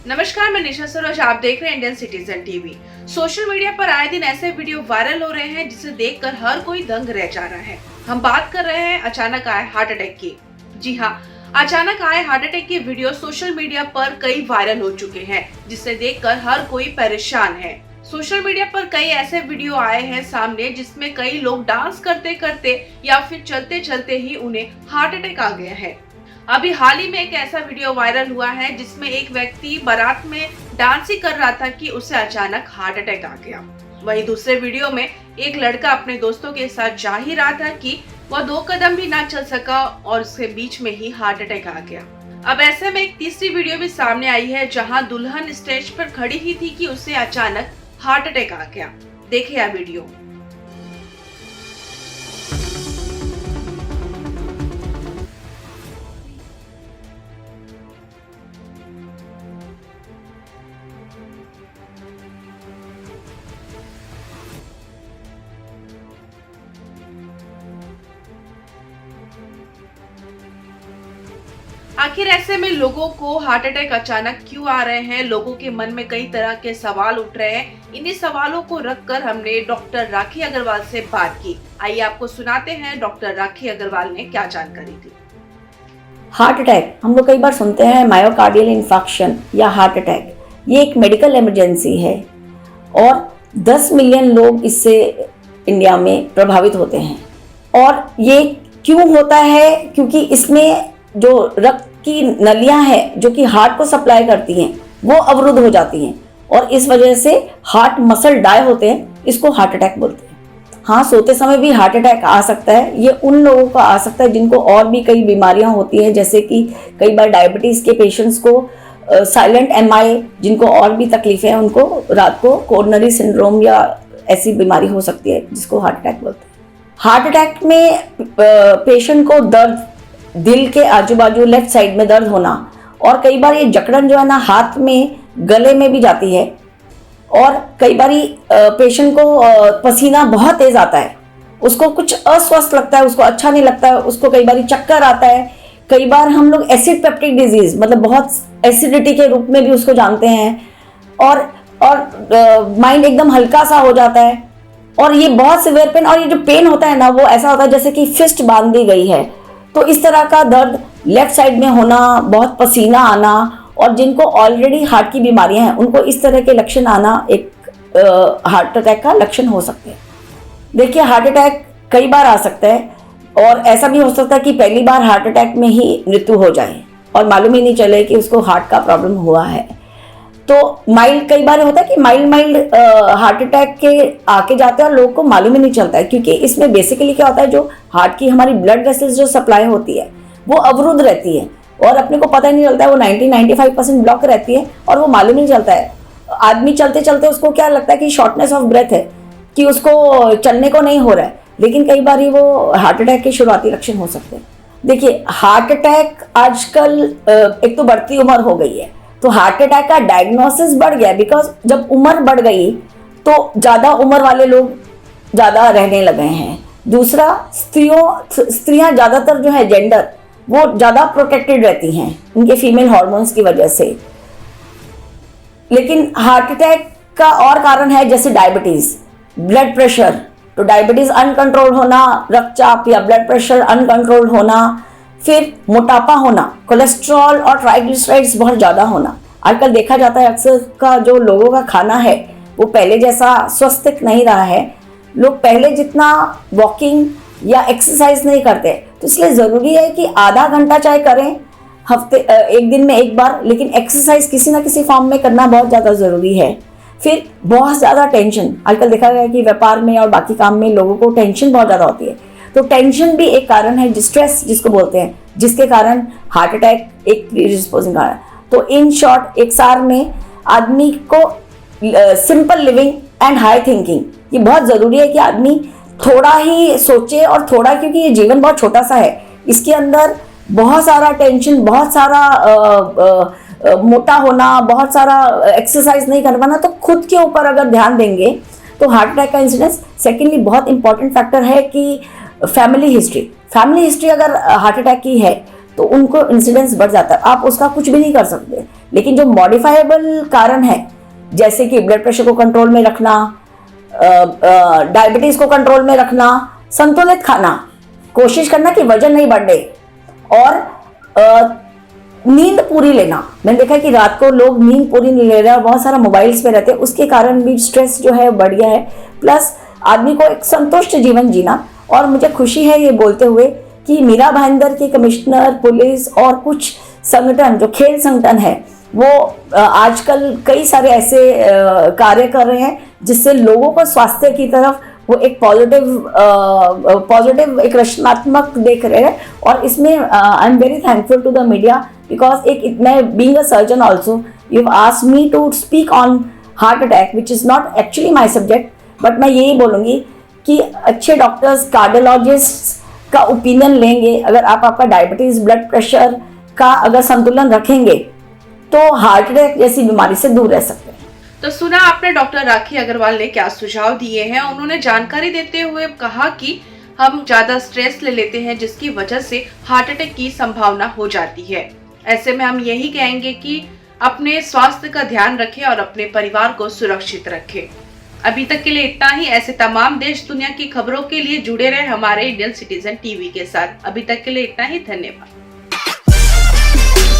नमस्कार, मैं निशा सरोज। आप देख रहे हैं Indian citizen TV. Social media पर आए दिन ऐसे वीडियो वायरल हो रहे हैं जिसे देखकर हर कोई दंग रह जा रहा है। हम बात कर रहे हैं अचानक आए हार्ट अटैक की। जी हाँ, अचानक आए हार्ट अटैक के वीडियो सोशल मीडिया पर कई वायरल हो चुके हैं, जिसे देखकर हर कोई परेशान है। सोशल मीडिया पर कई ऐसे वीडियो आए हैं सामने जिसमें कई लोग डांस करते करते या फिर चलते चलते ही उन्हें हार्ट अटैक आ गया है। अभी हाल ही में एक ऐसा वीडियो वायरल हुआ है जिसमें एक व्यक्ति बारात में डांस ही कर रहा था कि उसे अचानक हार्ट अटैक आ गया। वहीं दूसरे वीडियो में एक लड़का अपने दोस्तों के साथ जा ही रहा था कि वह 2 कदम भी ना चल सका और उसके बीच में ही हार्ट अटैक आ गया। अब ऐसे में एक तीसरी वीडियो भी सामने आई है जहां दुल्हन स्टेज पर खड़ी ही थी कि उसे अचानक हार्ट अटैक आ गया। देखिए यह वीडियो। आखिर ऐसे में लोगों को हार्ट अटैक अचानक क्यों आ रहे हैं? लोगों के मन में कई तरह के सवाल उठ रहे हैं। इन्हीं सवालों को रखकर हमने डॉक्टर राखी अग्रवाल से बात की। आइए आपको सुनाते हैं डॉक्टर राखी अग्रवाल ने क्या जानकारी दी। हार्ट अटैक हम लोग कई बार सुनते हैं, मायोकार्डियल इंफार्क्शन या हार्ट अटैक। ये एक मेडिकल इमरजेंसी है और 10 मिलियन लोग इससे इंडिया में प्रभावित होते हैं। और ये क्यों होता है? क्योंकि इसमें जो रक्त की नलियां हैं जो कि हार्ट को सप्लाई करती हैं वो अवरुद्ध हो जाती हैं और इस वजह से हार्ट मसल डाई होते हैं। इसको हार्ट अटैक बोलते हैं। हाँ, सोते समय भी हार्ट अटैक आ सकता है। ये उन लोगों को आ सकता है जिनको और भी कई बीमारियां होती हैं, जैसे कि कई बार डायबिटीज़ के पेशेंट्स को, साइलेंट एमआई जिनको और भी तकलीफें हैं, उनको रात को कोरोनरी सिंड्रोम या ऐसी बीमारी हो सकती है जिसको हार्ट अटैक बोलते हैं। हार्ट अटैक में पेशेंट को दर्द, दिल के आजू बाजू लेफ्ट साइड में दर्द होना, और कई बार ये जकड़न जो है ना हाथ में, गले में भी जाती है। और कई बार पेशेंट को पसीना बहुत तेज आता है, उसको कुछ अस्वस्थ लगता है, उसको अच्छा नहीं लगता है, उसको कई बार चक्कर आता है। कई बार हम लोग एसिड पेप्टिक डिजीज, मतलब बहुत एसिडिटी के रूप में भी उसको जानते हैं। और माइंड एकदम हल्का सा हो जाता है और ये बहुत सिवियर पेन, और ये जो पेन होता है ना वो ऐसा होता है जैसे कि फिस्ट बांध दी गई है। तो इस तरह का दर्द, लेफ्ट साइड में होना, बहुत पसीना आना, और जिनको ऑलरेडी हार्ट की बीमारियां हैं उनको इस तरह के लक्षण आना एक हार्ट अटैक का लक्षण हो सकते हैं। देखिए, हार्ट अटैक कई बार आ सकता है और ऐसा भी हो सकता है कि पहली बार हार्ट अटैक में ही मृत्यु हो जाए और मालूम ही नहीं चले कि उसको हार्ट का प्रॉब्लम हुआ है। तो माइल्ड, कई बार होता है कि माइल्ड हार्ट अटैक के आके जाते हैं और लोगों को मालूम ही नहीं चलता है, क्योंकि इसमें बेसिकली क्या होता है, जो हार्ट की हमारी ब्लड वेसल्स जो सप्लाई होती है वो अवरुद्ध रहती है और अपने को पता ही नहीं चलता है। वो 90-95% ब्लॉक रहती है और वो मालूम ही नहीं चलता है। आदमी चलते चलते उसको क्या लगता है कि शॉर्टनेस ऑफ ब्रेथ है, कि उसको चलने को नहीं हो रहा है, लेकिन कई बार वो हार्ट अटैक के शुरुआती लक्षण हो सकते हैं। देखिए, हार्ट अटैक आजकल एक तो बढ़ती उम्र हो गई है, तो हार्ट अटैक का डायग्नोसिस बढ़ गया, बिकॉज जब उम्र बढ़ गई तो ज़्यादा उम्र वाले लोग ज़्यादा रहने लगे हैं। दूसरा, स्त्रियां ज़्यादातर जो है जेंडर, वो ज़्यादा प्रोटेक्टेड रहती हैं उनके फीमेल हार्मोन्स की वजह से। लेकिन हार्ट अटैक का और कारण है, जैसे डायबिटीज़, ब्लड प्रेशर। तो डायबिटीज़ अनकंट्रोल होना, रक्तचाप या ब्लड प्रेशर अनकंट्रोल होना, फिर मोटापा होना, कोलेस्ट्रॉल और ट्राइग्लिसराइड्स बहुत ज़्यादा होना। आजकल देखा जाता है अक्सर का जो लोगों का खाना है वो पहले जैसा स्वस्थ नहीं रहा है। लोग पहले जितना वॉकिंग या एक्सरसाइज नहीं करते, तो इसलिए ज़रूरी है कि आधा घंटा चाहे करें हफ्ते, एक दिन में एक बार, लेकिन एक्सरसाइज किसी ना किसी फॉर्म में करना बहुत ज़्यादा ज़रूरी है। फिर बहुत ज़्यादा टेंशन, आजकल देखा गया है कि व्यापार में और बाकी काम में लोगों को टेंशन बहुत ज़्यादा होती है, तो टेंशन भी एक कारण है, स्ट्रेस जिसको बोलते हैं, जिसके कारण हार्ट अटैक एक प्रीडिस्पोजिंग कारण। तो इन शॉर्ट, एक सार में आदमी को simple living and high thinking, ये बहुत ज़रूरी है कि आदमी थोड़ा ही सोचे और थोड़ा, क्योंकि ये जीवन बहुत छोटा सा है, इसके अंदर बहुत सारा टेंशन, बहुत सारा मोटा होना, बहुत सारा एक्सरसाइज नहीं कर पाना, तो खुद के ऊपर अगर ध्यान देंगे तो हार्ट अटैक का इंसिडेंस। सेकेंडली, बहुत इंपॉर्टेंट फैक्टर है कि फैमिली हिस्ट्री अगर हार्ट अटैक की है तो उनको इंसिडेंस बढ़ जाता है। आप उसका कुछ भी नहीं कर सकते, लेकिन जो मॉडिफाइबल कारण है जैसे कि ब्लड प्रेशर को कंट्रोल में रखना, डायबिटीज को कंट्रोल में रखना, संतुलित खाना, कोशिश करना कि वजन नहीं बढ़े, और नींद पूरी लेना। मैंने देखा है कि रात को लोग नींद पूरी नहीं ले रहे और बहुत सारा मोबाइल्स पे रहते हैं, उसके कारण भी स्ट्रेस जो है बढ़ गया है। प्लस आदमी को एक संतुष्ट जीवन जीना। और मुझे खुशी है ये बोलते हुए कि मीरा भाईंदर के कमिश्नर पुलिस और कुछ संगठन जो खेल संगठन है वो आजकल कई सारे ऐसे कार्य कर रहे हैं जिससे लोगों को स्वास्थ्य की तरफ वो एक पॉजिटिव एक रचनात्मक देख रहे हैं। और इसमें I am very thankful to the media because एक मैं being a surgeon also you asked me to speak on heart attack which is not actually my subject, but मैं यही बोलूँगी कि अच्छे डॉक्टर्स कार्डियोलॉजिस्ट का ओपिनियन लेंगे। अगर आप आपका डायबिटीज़ ब्लड प्रेशर का अगर संतुलन रखेंगे तो हार्ट अटैक जैसी बीमारी से दूर रह सकते हैं। तो सुना आपने डॉक्टर राखी अग्रवाल ने क्या सुझाव दिए हैं। उन्होंने जानकारी देते हुए कहा कि हम ज्यादा स्ट्रेस ले लेते हैं जिसकी वजह से हार्ट अटैक की संभावना हो जाती है। ऐसे में हम यही कहेंगे कि अपने स्वास्थ्य का ध्यान रखें और अपने परिवार को सुरक्षित रखें। अभी तक के लिए इतना ही। ऐसे तमाम देश दुनिया की खबरों के लिए जुड़े रहे हमारे इंडियन सिटीजन टीवी के साथ। अभी तक के लिए इतना ही। धन्यवाद।